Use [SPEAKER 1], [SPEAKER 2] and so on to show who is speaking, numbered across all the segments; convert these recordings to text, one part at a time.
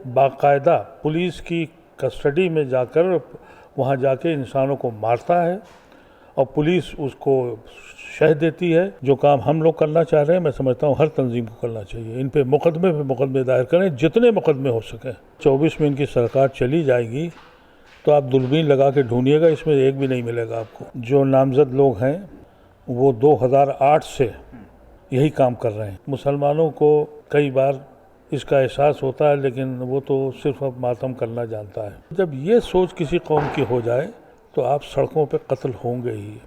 [SPEAKER 1] बाकायदा पुलिस की कस्टडी में जाकर वहाँ जाके इंसानों को मारता है और पुलिस उसको शह देती है। जो काम हम लोग करना चाह रहे हैं, मैं समझता हूँ हर तंजीम को करना चाहिए। इन पे मुकदमे दायर करें, जितने मुकदमे हो सकें। 24 में इनकी सरकार चली जाएगी तो आप दूरबीन लगा के ढूंढिएगा, इसमें एक भी नहीं मिलेगा आपको। जो नामजद लोग हैं वो 2008 से यही काम कर रहे हैं। मुसलमानों को कई बार इसका एहसास होता है, लेकिन वो तो सिर्फ अब मातम करना जानता है। जब ये सोच किसी कौम की हो जाए तो आप सड़कों पे कत्ल होंगे ही।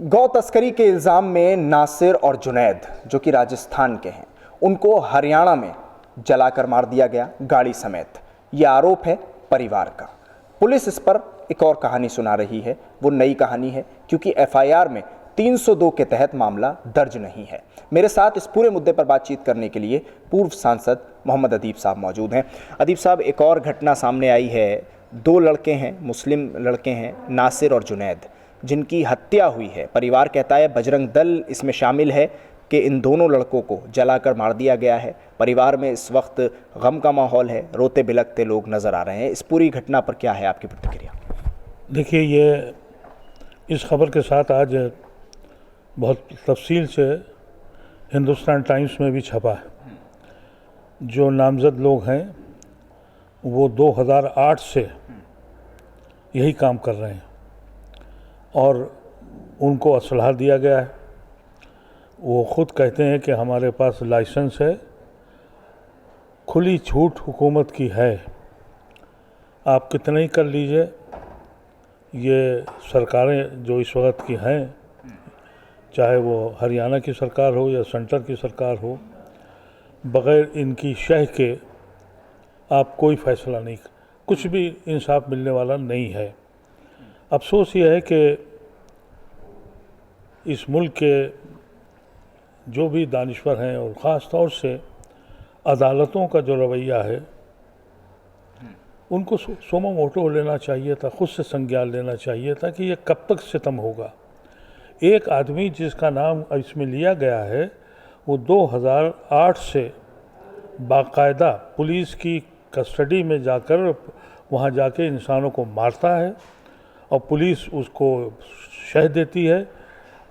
[SPEAKER 2] गौ तस्करी के इल्ज़ाम में नासिर और जुनैद, जो कि राजस्थान के हैं, उनको हरियाणा में जलाकर मार दिया गया, गाड़ी समेत। ये आरोप है परिवार का। पुलिस इस पर एक और कहानी सुना रही है। वो नई कहानी है क्योंकि एफआईआर में 302 के तहत मामला दर्ज नहीं है। मेरे साथ इस पूरे मुद्दे पर बातचीत करने के लिए पूर्व सांसद मोहम्मद अदीब साहब मौजूद हैं। अदीब साहब, एक और घटना सामने आई है। 2 लड़के हैं, मुस्लिम लड़के हैं, नासिर और जुनैद, जिनकी हत्या हुई है। परिवार कहता है बजरंग दल इसमें शामिल है कि इन दोनों लड़कों को जलाकर मार दिया गया है। परिवार में इस वक्त गम का माहौल है, रोते बिलखते लोग नज़र आ रहे हैं। इस पूरी घटना पर क्या है आपकी प्रतिक्रिया?
[SPEAKER 1] देखिए, ये इस खबर के साथ आज बहुत तफसील से हिंदुस्तान टाइम्स में भी छपा है। जो नामजद लोग हैं वो 2008 से यही काम कर रहे हैं और उनको असलहा दिया गया है। वो ख़ुद कहते हैं कि हमारे पास लाइसेंस है। खुली छूट हुकूमत की है, आप कितना ही कर लीजिए। ये सरकारें जो इस वक्त की हैं, चाहे वो हरियाणा की सरकार हो या सेंटर की सरकार हो, बग़ैर इनकी शह के आप कोई फ़ैसला नहीं, कुछ भी इंसाफ मिलने वाला नहीं है। अफसोस ये है कि इस मुल्क के जो भी दानिश्वर हैं और ख़ास तौर से अदालतों का जो रवैया है, उनको सोमो मोटो लेना चाहिए था, खुद से संज्ञान लेना चाहिए था कि ये कब तक सितम होगा। एक आदमी जिसका नाम इसमें लिया गया है वो 2008 से बाकायदा पुलिस की कस्टडी में जाकर वहाँ जाके इंसानों को मारता है और पुलिस उसको शह देती है।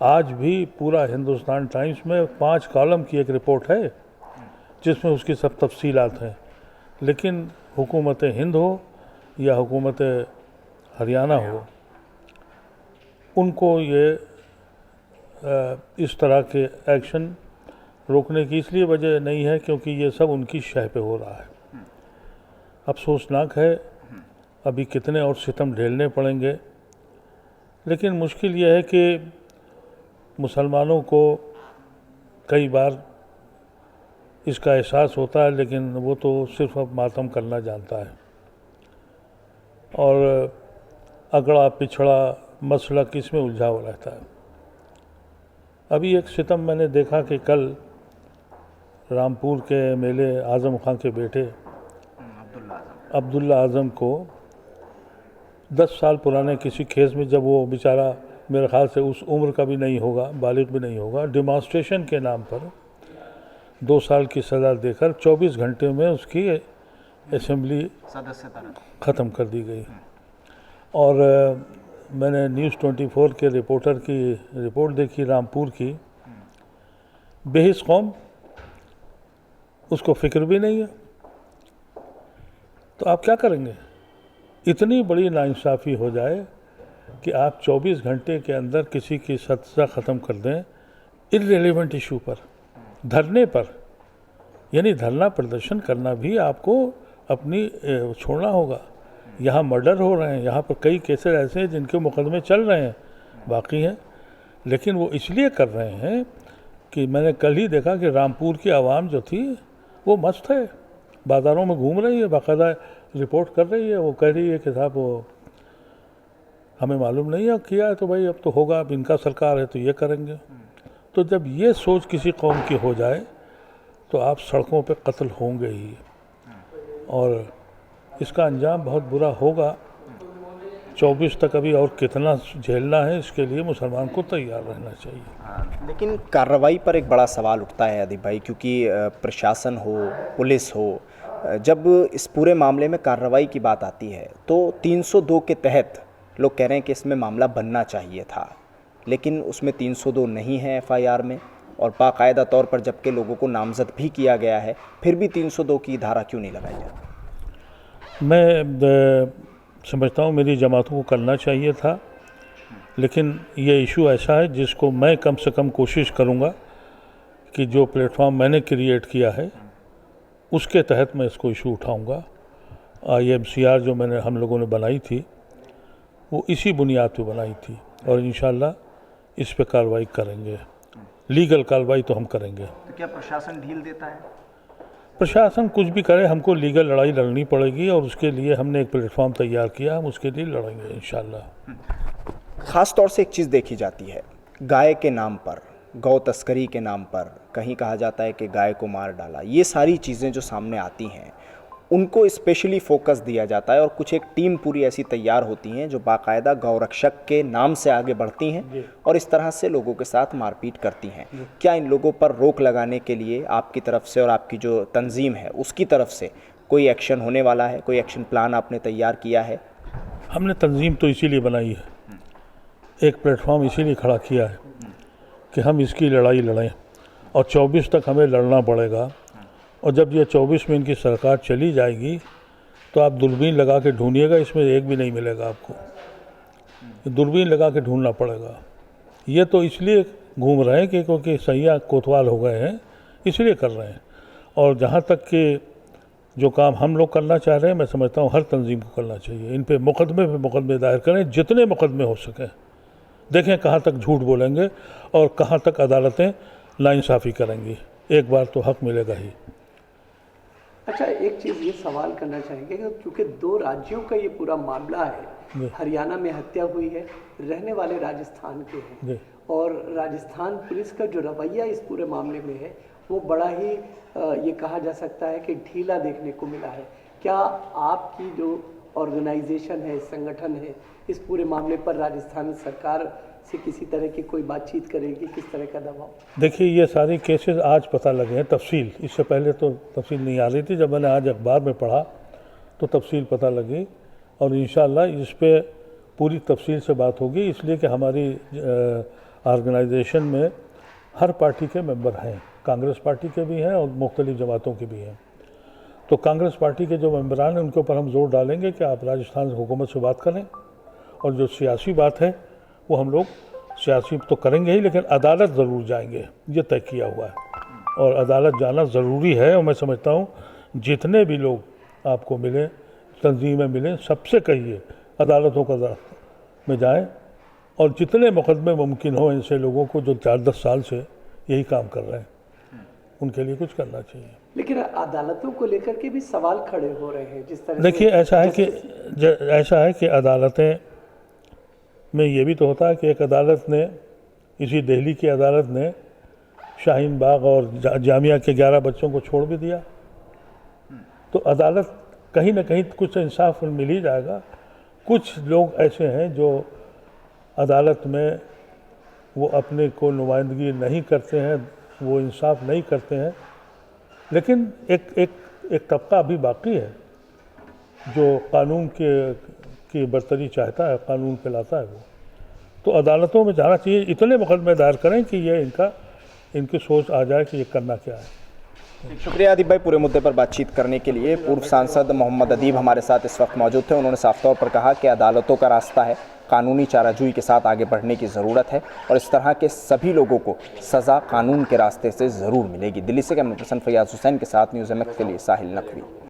[SPEAKER 1] आज भी पूरा हिंदुस्तान टाइम्स में 5 कॉलम की एक रिपोर्ट है जिसमें उसकी सब तफसीलात हैं। लेकिन हुकूमत हिंद हो या हुकूमत हरियाणा हो, उनको ये इस तरह के एक्शन रोकने की इसलिए वजह नहीं है क्योंकि ये सब उनकी शह पे हो रहा है। अफसोसनाक है, अभी कितने और सितम झेलने पड़ेंगे। लेकिन मुश्किल यह है कि मुसलमानों को कई बार इसका एहसास होता है, लेकिन वो तो सिर्फ अब मातम करना जानता है और अगड़ा पिछड़ा मसलक इसमें उलझा हुआ रहता है। अभी एक सितम मैंने देखा कि कल रामपुर के एमएलए आज़म खां के बेटे अब्दुल्ला आज़म को 10 साल पुराने किसी केस में, जब वो बेचारा मेरे ख्याल से उस उम्र का भी नहीं होगा, बालिग भी नहीं होगा, डेमोन्स्ट्रेशन के नाम पर 2 साल की सज़ा देकर 24 घंटे में उसकी असेंबली सदस्यता ख़त्म कर दी गई। और मैंने न्यूज़ 24 के रिपोर्टर की रिपोर्ट देखी रामपुर की, बेहिस कौम, उसको फ़िक्र भी नहीं है। तो आप क्या करेंगे? इतनी बड़ी नाइंसाफ़ी हो जाए कि आप 24 घंटे के अंदर किसी की सज़ा ख़त्म कर दें इर्रेलेवेंट इशू पर, धरने पर। यानी धरना प्रदर्शन करना भी आपको अपनी छोड़ना होगा। यहाँ मर्डर हो रहे हैं, यहाँ पर कई केसेस ऐसे हैं जिनके मुकदमे चल रहे हैं, बाकी हैं, लेकिन वो इसलिए कर रहे हैं कि मैंने कल ही देखा कि रामपुर की आवाम जो थी वो मस्त है, बाज़ारों में घूम रही है, बाकायदा रिपोर्ट कर रही है। वो कह रही है कि साहब वो हमें मालूम नहीं है किया है, तो भाई अब तो होगा, अब इनका सरकार है तो ये करेंगे। तो जब ये सोच किसी कौम की हो जाए तो आप सड़कों पे कत्ल होंगे ही और इसका अंजाम बहुत बुरा होगा। 24 तक अभी और कितना झेलना है, इसके लिए मुसलमान को तैयार रहना चाहिए।
[SPEAKER 2] लेकिन कार्रवाई पर एक बड़ा सवाल उठता है अदीब भाई, क्योंकि प्रशासन हो, पुलिस हो, जब इस पूरे मामले में कार्रवाई की बात आती है तो 302 के तहत लोग कह रहे हैं कि इसमें मामला बनना चाहिए था, लेकिन उसमें 302 नहीं है एफआईआर में, और बाकायदा तौर पर जबकि लोगों को नामजद भी किया गया है, फिर भी 302 की धारा क्यों नहीं लगाई जाती?
[SPEAKER 1] मैं समझता हूँ मेरी जमातों को करना चाहिए था, लेकिन ये इशू ऐसा है जिसको मैं कम से कम कोशिश करूँगा कि जो प्लेटफॉर्म मैंने क्रिएट किया है उसके तहत मैं इसको इशू उठाऊँगा। IMCR जो हम लोगों ने बनाई थी वो इसी बुनियाद पे बनाई थी, और इंशाल्लाह इस पे कार्रवाई करेंगे, लीगल कार्रवाई तो हम करेंगे।
[SPEAKER 2] तो क्या प्रशासन ढील देता है?
[SPEAKER 1] प्रशासन कुछ भी करे, हमको लीगल लड़ाई लड़नी पड़ेगी, और उसके लिए हमने एक प्लेटफॉर्म तैयार किया, हम उसके लिए लड़ेंगे इंशाल्लाह।
[SPEAKER 2] ख़ास तौर से एक चीज़ देखी जाती है, गाय के नाम पर, गौ तस्करी के नाम पर कहीं कहा जाता है कि गाय को मार डाला, ये सारी चीज़ें जो सामने आती हैं उनको स्पेशली फोकस दिया जाता है, और कुछ एक टीम पूरी ऐसी तैयार होती हैं जो बाकायदा गौरक्षक के नाम से आगे बढ़ती हैं और इस तरह से लोगों के साथ मारपीट करती हैं। क्या इन लोगों पर रोक लगाने के लिए आपकी तरफ से और आपकी जो तंजीम है उसकी तरफ से कोई एक्शन होने वाला है? कोई एक्शन प्लान आपने तैयार किया है?
[SPEAKER 1] हमने तंजीम तो इसीलिए बनाई है, एक प्लेटफॉर्म इसीलिए खड़ा किया है कि हम इसकी लड़ाई लड़ें, और 24 तक हमें लड़ना पड़ेगा। और जब ये 24 में इनकी सरकार चली जाएगी तो आप दूरबीन लगा के ढूंढिएगा, इसमें एक भी नहीं मिलेगा आपको, दूरबीन लगा के ढूंढना पड़ेगा। ये तो इसलिए घूम रहे हैं कि क्योंकि सैया कोतवाल हो गए हैं, इसलिए कर रहे हैं। और जहाँ तक कि जो काम हम लोग करना चाह रहे हैं, मैं समझता हूँ हर तंजीम को करना चाहिए। इन पे मुकदमे दायर करें, जितने मुकदमे हो सकें, देखें कहाँ तक झूठ बोलेंगे और कहाँ तक अदालतें नाइंसाफ़ी करेंगी। एक बार तो हक मिलेगा ही।
[SPEAKER 3] अच्छा, एक चीज़ ये सवाल करना चाहेंगे कि क्योंकि 2 राज्यों का ये पूरा मामला है, हरियाणा में हत्या हुई है, रहने वाले राजस्थान के हैं, और राजस्थान पुलिस का जो रवैया इस पूरे मामले में है वो बड़ा ही ये कहा जा सकता है कि ढीला देखने को मिला है। क्या आपकी जो ऑर्गेनाइजेशन है, संगठन है, इस पूरे मामले पर राजस्थान सरकार से किसी तरह की कोई बातचीत करेगी? किस तरह का दबाव?
[SPEAKER 1] देखिए, ये सारे केसेस आज पता लगे हैं तफसील, इससे पहले तो तफसील नहीं आ रही थी। जब मैंने आज अखबार में पढ़ा तो तफसील पता लगी, और इंशाल्लाह इस पे पूरी तफसील से बात होगी, इसलिए कि हमारी ऑर्गेनाइजेशन में हर पार्टी के मेंबर हैं, कांग्रेस पार्टी के भी हैं और मुख्तलिफ जमातों के भी हैं। तो कांग्रेस पार्टी के जो मेंबरान हैं उनके ऊपर हम जोर डालेंगे कि आप राजस्थान हुकूमत से बात करें, और जो सियासी बात है वो हम लोग सियासी तो करेंगे ही, लेकिन अदालत ज़रूर जाएंगे, ये तय किया हुआ है, और अदालत जाना ज़रूरी है। और मैं समझता हूँ जितने भी लोग आपको मिले, तंजीमें मिलें, सबसे कहिए अदालतों का में जाएं, और जितने मुकदमे मुमकिन हो ऐसे लोगों को जो 4-10 साल से यही काम कर रहे हैं, उनके लिए कुछ करना चाहिए।
[SPEAKER 3] लेकिन अदालतों को लेकर के भी सवाल खड़े हो रहे हैं जिस तरह।
[SPEAKER 1] देखिए, ऐसा है कि अदालतें में ये भी तो होता है कि एक अदालत ने, इसी दिल्ली की अदालत ने शाहीन बाग और जामिया के 11 बच्चों को छोड़ भी दिया। तो अदालत कहीं ना कहीं कुछ इंसाफ मिल ही जाएगा। कुछ लोग ऐसे हैं जो अदालत में वो अपने को नुमाइंदगी नहीं करते हैं, वो इंसाफ नहीं करते हैं, लेकिन एक तबका अभी बाकी है जो कानून की बरतरी चाहता है, कानून पे लाता है। वो तो अदालतों में जाना चाहिए, इतने मुकदमे दायर करें कि ये इनकी सोच आ जाए कि ये करना क्या है।
[SPEAKER 2] शुक्रिया अदीब भाई पूरे मुद्दे पर बातचीत करने के लिए। पूर्व सांसद मोहम्मद अदीब हमारे साथ इस वक्त मौजूद थे। उन्होंने साफ तौर पर कहा कि अदालतों का रास्ता है, कानूनी चाराजोई के साथ आगे बढ़ने की ज़रूरत है, और इस तरह के सभी लोगों को सज़ा कानून के रास्ते से ज़रूर मिलेगी। दिल्ली से कैमरा पर्सन फैयाज हुसैन के साथ न्यूज़ MX के लिए साहिल नकवी।